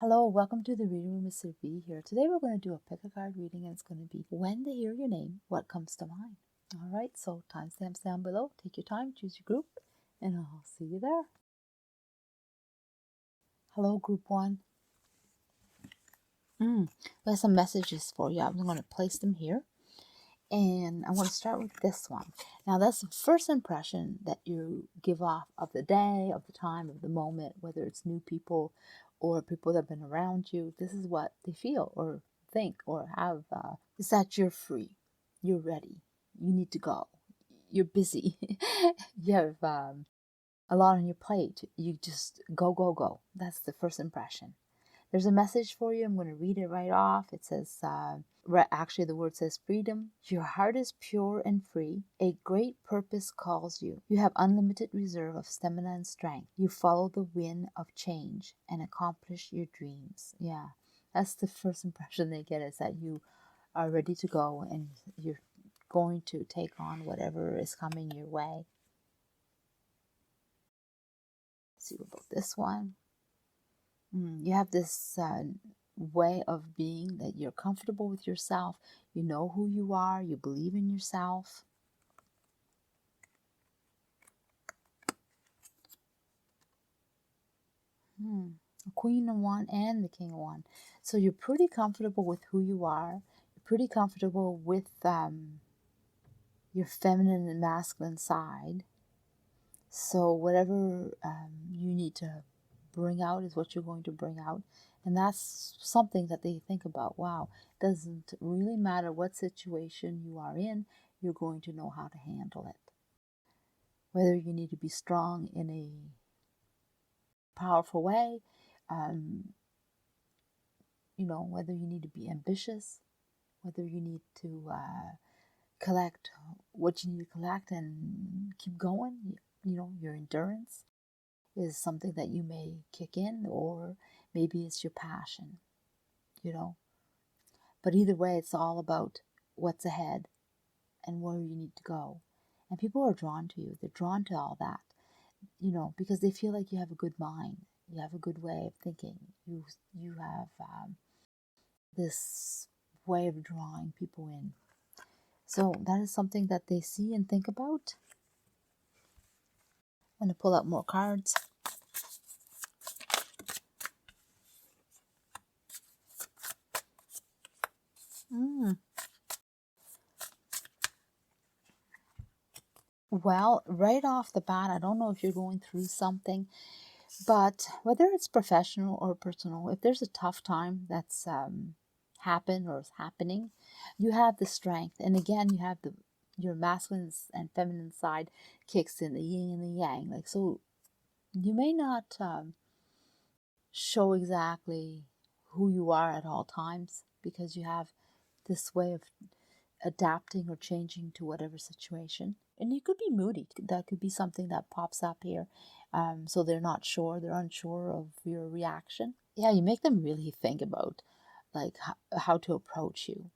Hello, welcome to the reading room. Mr. V here. Today we're going to do a pick a card reading, and it's going to be when they hear your name, what comes to mind. All right, so timestamps down below. Take your time, choose your group, and I'll see you there. Hello, group one. We have some messages for you. I'm going to place them here, and I want to start with this one. Now, that's the first impression that you give off of the day, of the time, of the moment, whether it's new people or people that have been around you. This is what they feel or think or have, is that you're free, you're ready, you need to go, you're busy, you have a lot on your plate, you just go, go, go. That's the first impression. There's a message for you. I'm going to read it right off. It says, actually the word says freedom. Your heart is pure and free. A great purpose calls you. You have unlimited reserve of stamina and strength. You follow the wind of change and accomplish your dreams. Yeah, that's the first impression they get, is that you are ready to go and you're going to take on whatever is coming your way. Let's see about this one. You have this way of being that you're comfortable with yourself. You know who you are. You believe in yourself. The Queen of Wands and the King of Wands. So you're pretty comfortable with who you are. You're pretty comfortable with your feminine and masculine side. So whatever you need to bring out is what you're going to bring out. And that's something that they think about. Wow, it doesn't really matter what situation you are in, you're going to know how to handle it. Whether you need to be strong in a powerful way, whether you need to be ambitious, whether you need to collect what you need to collect and keep going, your endurance is something that you may kick in, or maybe it's your passion, But either way, it's all about what's ahead and where you need to go. And people are drawn to you. They're drawn to all that, because they feel like you have a good mind. You have a good way of thinking. You have this way of drawing people in. So that is something that they see and think about. I'm going to pull out more cards. Well, right off the bat, I don't know if you're going through something, but whether it's professional or personal, if there's a tough time that's happened or is happening, you have the strength. And again, you have your masculine and feminine side kicks in, the yin and the yang. Like, so you may not show exactly who you are at all times, because you have this way of adapting or changing to whatever situation. And you could be moody. That could be something that pops up here. So they're unsure of your reaction. Yeah, you make them really think about like how to approach you.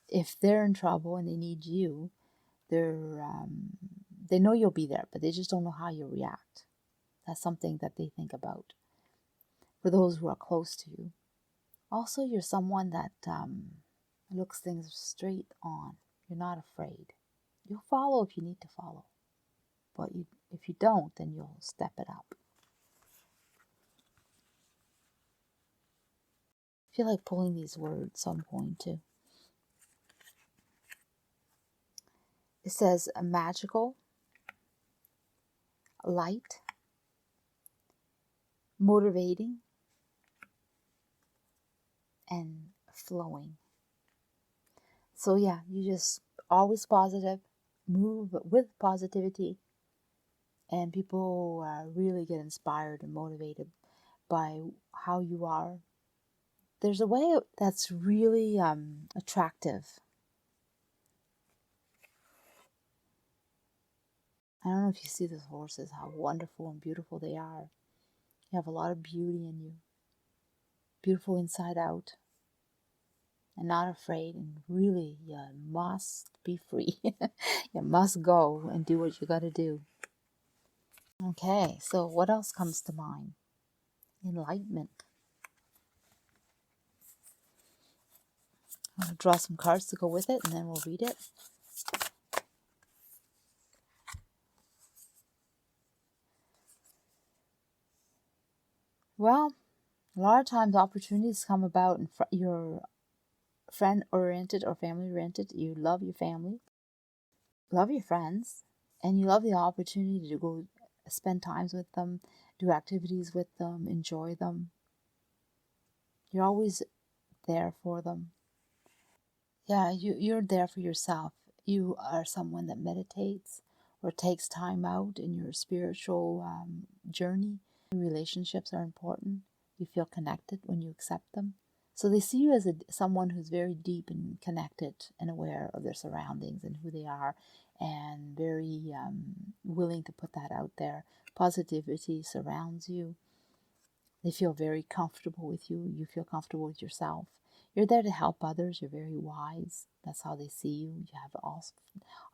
If they're in trouble and they need you, they know you'll be there, but they just don't know how you'll react. That's something that they think about. For those who are close to you. Also, you're someone that looks things straight on. You're not afraid. You'll follow if you need to follow. But if you don't, then you'll step it up. I feel like pulling these words some point too. It says a magical, light, motivating, and flowing. So yeah, you just always positive, move with positivity, and people really get inspired and motivated by how you are. There's a way that's really attractive. I don't know if you see those horses, how wonderful and beautiful they are. You have a lot of beauty in you. Beautiful inside out. And not afraid. And really, you must be free. You must go and do what you got to do. Okay, so what else comes to mind? Enlightenment. I'm going to draw some cards to go with it, and then we'll read it. Well, a lot of times opportunities come about and you're friend-oriented or family-oriented. You love your family, love your friends, and you love the opportunity to go spend times with them, do activities with them, enjoy them. You're always there for them. Yeah, you're there for yourself. You are someone that meditates or takes time out in your spiritual journey. Relationships are important. You feel connected when you accept them. So they see you as someone who's very deep and connected and aware of their surroundings and who they are, and very willing to put that out there. Positivity surrounds you. They feel very comfortable with you. You feel comfortable with yourself. You're there to help others. You're very wise. That's how they see you. You have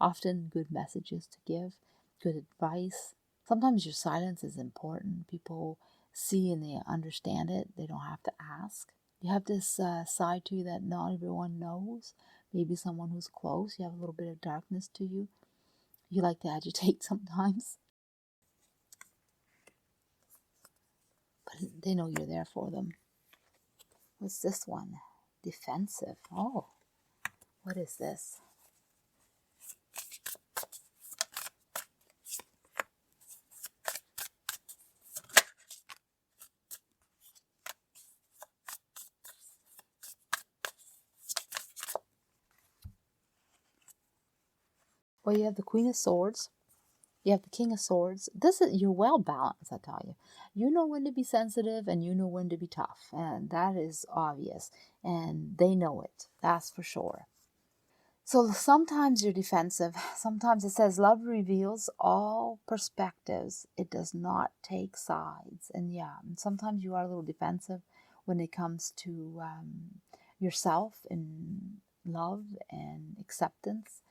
often good messages to give, good advice. Sometimes your silence is important. People see and they understand it. They don't have to ask. You have this side to you that not everyone knows. Maybe someone who's close. You have a little bit of darkness to you. You like to agitate sometimes. But they know you're there for them. What's this one? Defensive. Oh, what is this? Well, you have the Queen of Swords. You have the King of Swords. You're well balanced, I tell you. You know when to be sensitive and you know when to be tough. And that is obvious. And they know it. That's for sure. So sometimes you're defensive. Sometimes it says love reveals all perspectives. It does not take sides. And yeah, sometimes you are a little defensive when it comes to yourself and love and acceptance.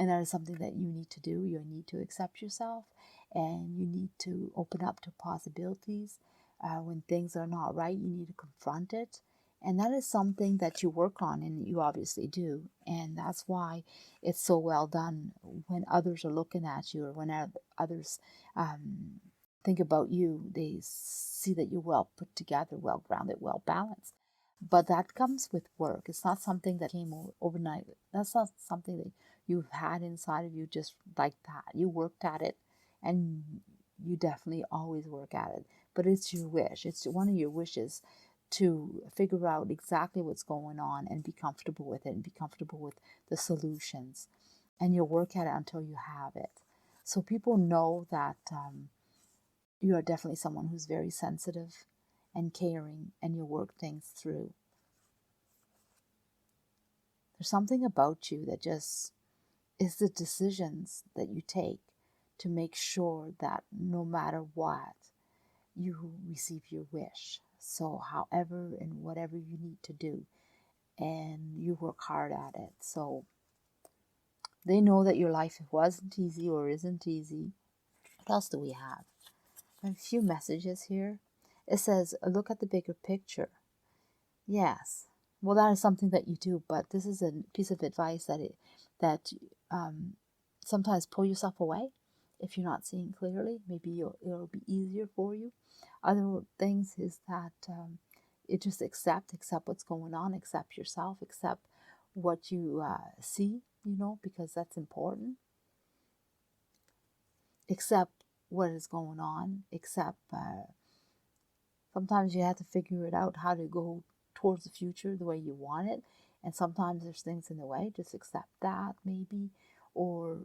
And that is something that you need to do. You need to accept yourself and you need to open up to possibilities. When things are not right, you need to confront it. And that is something that you work on, and you obviously do. And that's why it's so well done when others are looking at you, or when others think about you. They see that you're well put together, well grounded, well balanced. But that comes with work. It's not something that came overnight. That's not something that you've had inside of you just like that. You worked at it, and you definitely always work at it. But it's your wish. It's one of your wishes to figure out exactly what's going on and be comfortable with it and be comfortable with the solutions. And you'll work at it until you have it. So people know that you are definitely someone who's very sensitive and caring, and you'll work things through. There's something about you that just is the decisions that you take to make sure that no matter what, you receive your wish. So however and whatever you need to do, and you work hard at it. So they know that your life wasn't easy or isn't easy. What else do we have? A few messages here. It says, look at the bigger picture. Yes. Well, that is something that you do, but this is a piece of advice that sometimes pull yourself away if you're not seeing clearly. Maybe it'll be easier for you. Other things is that it just accept what's going on, accept yourself, accept what you see, because that's important. Accept what is going on, accept sometimes you have to figure it out how to go towards the future the way you want it, and sometimes there's things in the way. Just accept that, maybe, or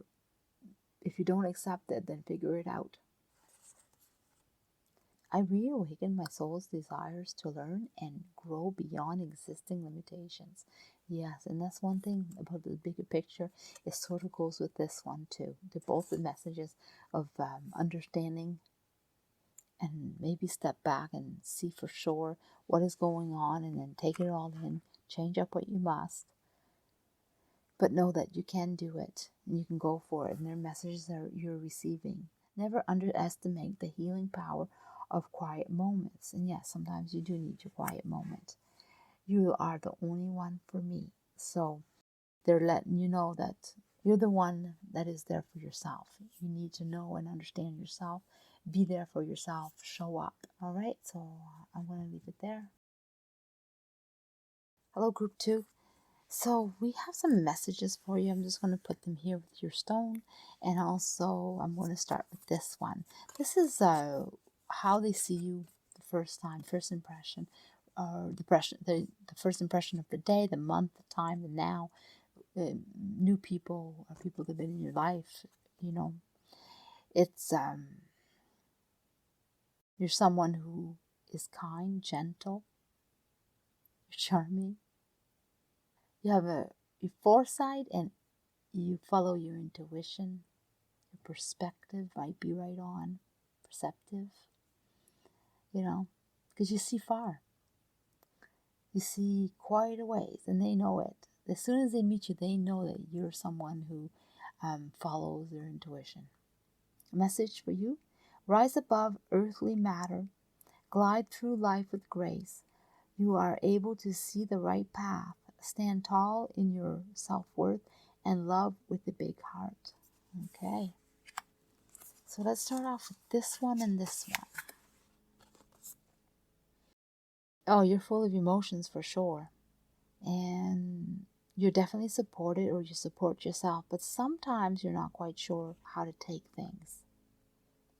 if you don't accept it, then figure it out. I reawaken my soul's desires to learn and grow beyond existing limitations. Yes, and that's one thing about the bigger picture. It sort of goes with this one too. They're both the messages of understanding, and maybe step back and see for sure what is going on, and then take it all in, change up what you must. But know that you can do it, and you can go for it, and their messages that you're receiving. Never underestimate the healing power of quiet moments. And yes, sometimes you do need your quiet moment. You are the only one for me. So they're letting you know that you're the one that is there for yourself. You need to know and understand yourself. Be there for yourself. Show up. All right. So I'm going to leave it there. Hello, group 2. So we have some messages for you. I'm just going to put them here with your stone. And also I'm going to start with this one. This is how they see you the first time, first impression, or the first impression of the day, the month, the time, the now. New people or people that have been in your life, it's you're someone who is kind, gentle, you're charming, you have a foresight, and you follow your intuition. Your perspective might be right on, perceptive, because you see far, you see quite a ways, and they know it. As soon as they meet you, they know that you're someone who follows their intuition. A message for you: rise above earthly matter, glide through life with grace. You are able to see the right path. Stand tall in your self-worth and love with a big heart. Okay. So let's start off with this one and this one. Oh, you're full of emotions for sure. And you're definitely supported, or you support yourself, but sometimes you're not quite sure how to take things.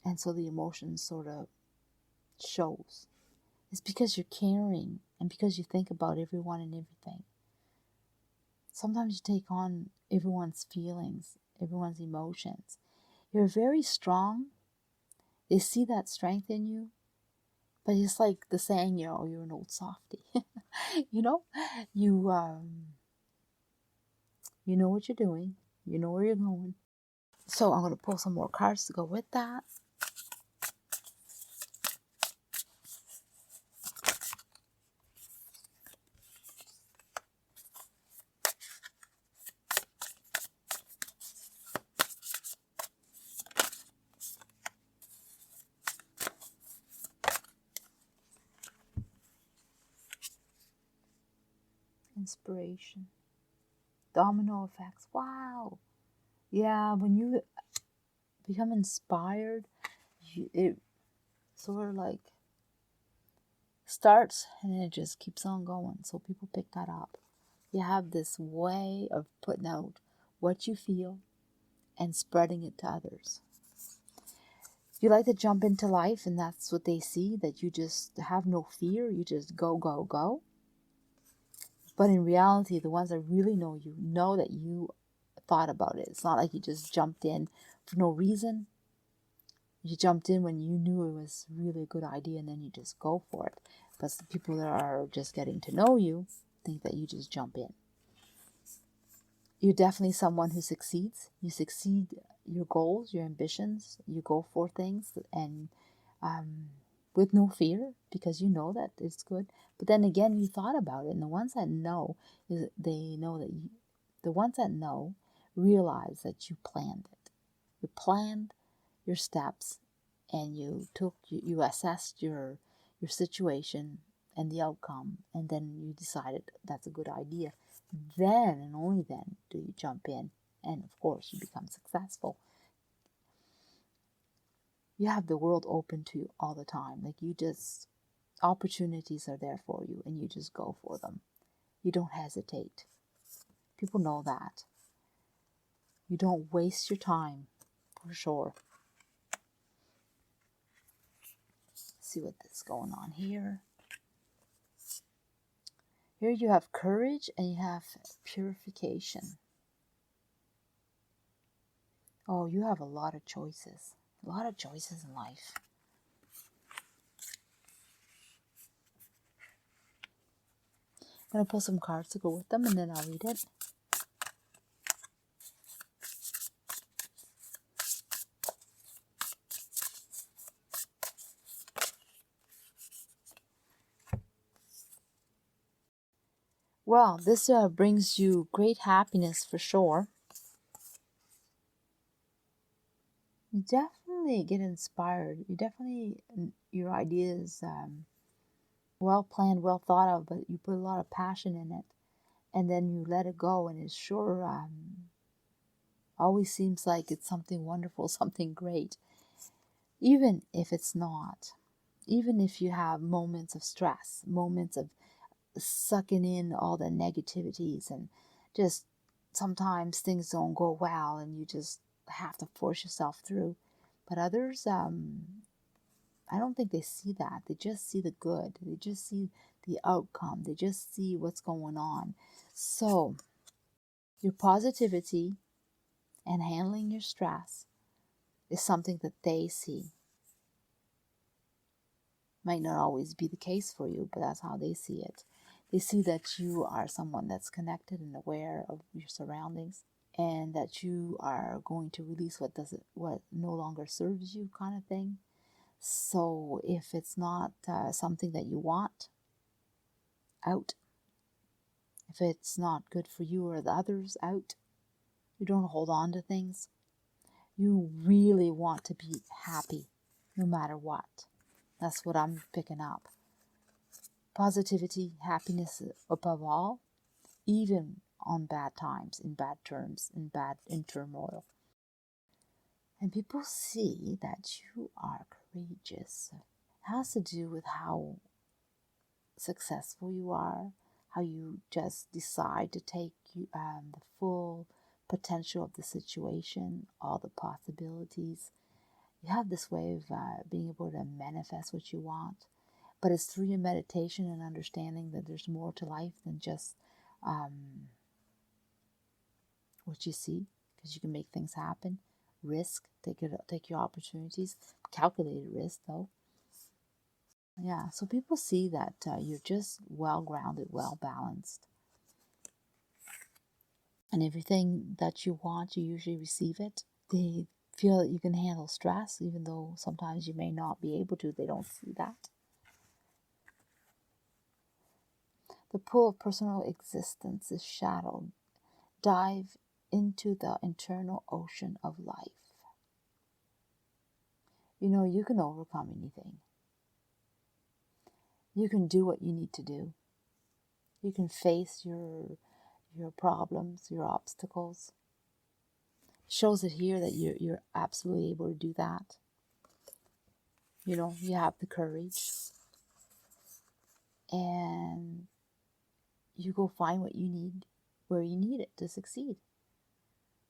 And so the emotion sort of shows. It's because you're caring and because you think about everyone and everything. Sometimes you take on everyone's feelings, everyone's emotions. You're very strong. They see that strength in you. But it's like the saying, you're an old softie. you know, you you know what you're doing. You know where you're going. So I'm going to pull some more cards to go with that. Inspiration. Domino effects. Wow. Yeah, when you become inspired, it sort of like starts and then it just keeps on going. So people pick that up. You have this way of putting out what you feel and spreading it to others. You like to jump into life, and that's what they see, that you just have no fear. You just go, go, go. But in reality, the ones that really know you know that you thought about it. It's not like you just jumped in for no reason. You jumped in when you knew it was really a good idea, and then you just go for it. But the people that are just getting to know you think that you just jump in. You're definitely someone who succeeds. You succeed your goals, your ambitions. You go for things and with no fear, because you know that it's good. But then again, you thought about it, and the ones that know, they know that the ones that know realize that you planned it. You planned your steps, and you assessed your situation and the outcome, and then you decided that's a good idea. Then and only then do you jump in, and of course you become successful. You have the world open to you all the time. Like, opportunities are there for you, and you just go for them. You don't hesitate. People know that. You don't waste your time, for sure. Let's see what's going on here. Here you have courage and you have purification. Oh, you have a lot of choices. A lot of choices in life. I'm going to pull some cards to go with them, and then I'll read it. Well, this brings you great happiness for sure. You definitely get inspired. Your ideas well planned, well thought of, but you put a lot of passion in it. and then you let it go, and it sure always seems like it's something wonderful, something great, even if it's not. Even if you have moments of stress, moments of sucking in all the negativities, and just sometimes things don't go well and you just have to force yourself through. But others, I don't think they see that. They just see the good. They just see the outcome. They just see what's going on. So your positivity and handling your stress is something that they see. Might not always be the case for you, but that's how they see it. They see that you are someone that's connected and aware of your surroundings, and that you are going to release what no longer serves you, kind of thing. So if it's not something that you want, out. If it's not good for you or the others, out. You don't hold on to things. You really want to be happy no matter what. That's what I'm picking up. Positivity, happiness above all, even on bad times, in bad terms, in turmoil. And people see that you are courageous. It has to do with how successful you are, how you just decide to take the full potential of the situation, all the possibilities. You have this way of being able to manifest what you want, but it's through your meditation and understanding that there's more to life than just what you see, because you can make things happen. Risk, take your opportunities, calculated risk though. Yeah, so people see that you're just well-grounded, well-balanced. And everything that you want, you usually receive it. They feel that you can handle stress, even though sometimes you may not be able to. They don't see that. The pool of personal existence is shadowed. Dive into the internal ocean of life. You know, you can overcome anything. You can do what you need to do. You can face your problems, your obstacles. It shows it here that you're absolutely able to do that. You know, you have the courage. And you go find what you need where you need it to succeed.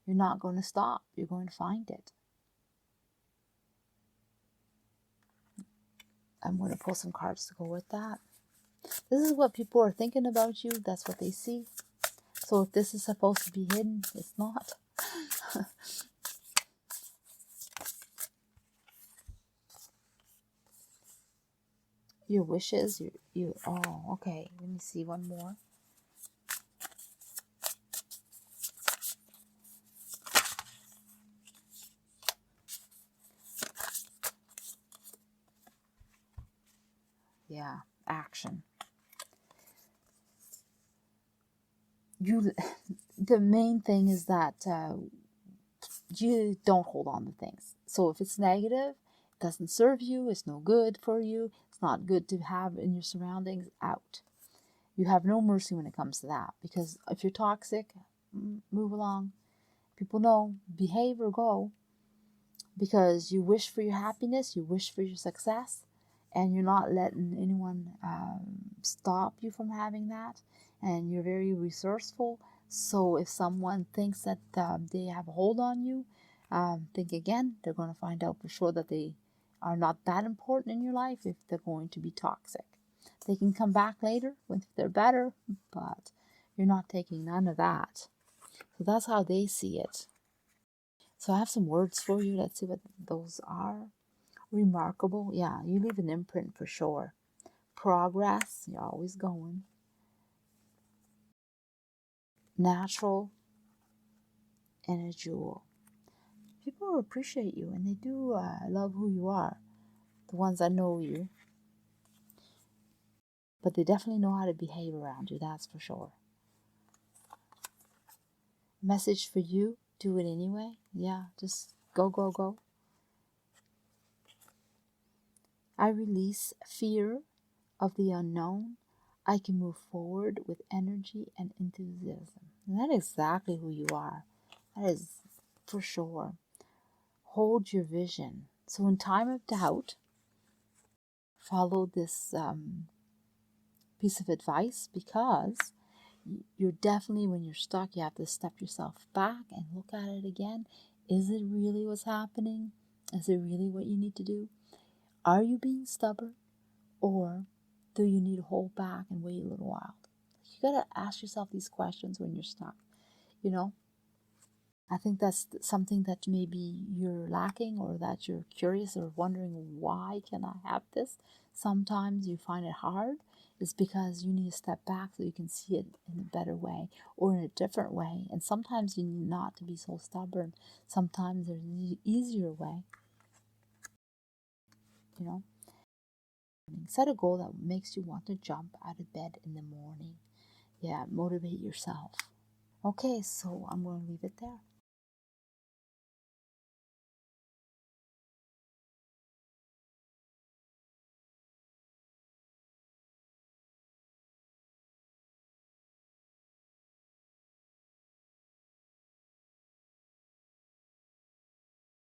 You're not going to stop. You're going to find it. I'm going to pull some cards to go with that. This is what people are thinking about you. That's what they see. So if this is supposed to be hidden, it's not. Your wishes, oh, okay. Let me see one more. Yeah, action. The main thing is that you don't hold on to things. So if it's negative, it doesn't serve you, it's no good for you, it's not good to have in your surroundings, out. You have no mercy when it comes to that, because if you're toxic, move along. People know, behave or go, because you wish for your happiness, you wish for your success, and you're not letting anyone stop you from having that, and you're very resourceful. So if someone thinks that they have a hold on you, think again. They're going to find out for sure that they are not that important in your life if they're going to be toxic. They can come back later when they're better, but you're not taking none of that. So that's how they see it. So I have some words for you. Let's see what those are. Remarkable. Yeah, you leave an imprint for sure. Progress. You're always going. Natural. And a jewel. People appreciate you, and they do love who you are. The ones that know you. But they definitely know how to behave around you. That's for sure. Message for you. Do it anyway. Yeah, just go, go, go. I release fear of the unknown. I can move forward with energy and enthusiasm. And that is exactly who you are. That is for sure. Hold your vision. So in time of doubt, follow this piece of advice, because you're definitely, when you're stuck, you have to step yourself back and look at it again. Is it really what's happening? Is it really what you need to do? Are you being stubborn, or do you need to hold back and wait a little while? You gotta ask yourself these questions when you're stuck. You know, I think that's something that maybe you're lacking, or that you're curious or wondering, why can I have this? Sometimes you find it hard. It's because you need to step back so you can see it in a better way or in a different way. And sometimes you need not to be so stubborn. Sometimes there's an easier way, you know. Set a goal that makes you want to jump out of bed in the morning. Yeah, motivate yourself. Okay, so I'm going to leave it there.